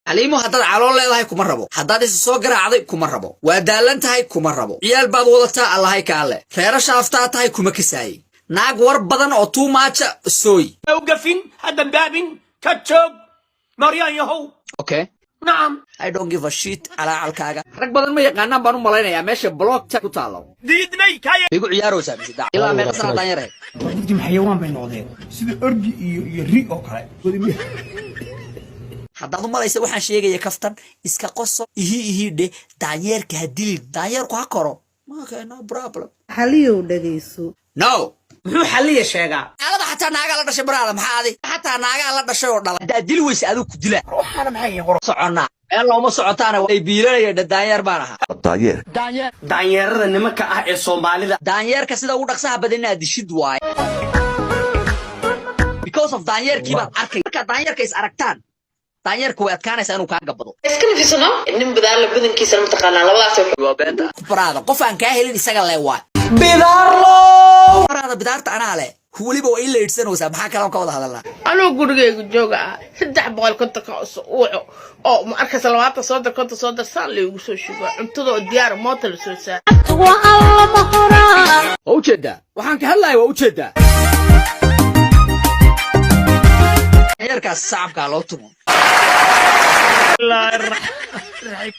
عليمو هداد علول leedahay kuma rabo hadaad is soo garaacday kuma rabo waa daalan tahay kuma rabo ciyaal baad wadataa allahay kaale reera shaaftaa tahay kuma kisaay naag war badan oo too much sooy وقفين هذا بابين كاتشوب مريان يهو okay نعم I don't give a shit على alkaaga rag badan ma yaqaanaan baan u malaynayaa meesha block ta ku taalo ديدني كاي igu ciyaaraysaa bisidaa ilaa meeqa sanadaan yar dadkii xayawaan bay noqdeen sida orgi iyo ri oo kale haddaad u malaysa waxaan sheegaya kaftan iska qoso ihi dhe daanyeerka hadilin daanyeerku ha koro okay no problem xaliyow dhageyso no muxuu xalliya sheegaa alada xataa naaga la dhashay baraada maxaa adi xataa naaga la dhashay oo dhala haddaad dil weysa adigu ku dila ruuxana maxay qoro soconnaa meel looma socotaana way biilanaya daanyeer baan ahaa daanyeerada nimanka ah ee Soomaalida daanyeerka sida ugu dhaqsaha badan inaad dishid waaye because of daanyeerkii baan arkay marka daanyeerka is aragtaan daanyeerku way adkaanaysaa inuu kaaga bado iska nafisano nin badaal la badankiisa ma taqaanaa labadaas waa beenta baraada qof aan ka helin isaga leewaay bidaarlo baraada bidaarta anaa leh waliba waa in la idsanaysaa maxaa kale ka wada hadalnaa anoo gurigeyga jooga 350 ka oo ma arkay salawaata soo darkonta soo darsaan leeyahay soo shuba cuntada oo diyaar mooto la soo saar waa alla mahora ujeeda waxaan ka hadlayaa waa ujeeda daanyeerkaas sacabka loo tumo الله الرحمن الرحيم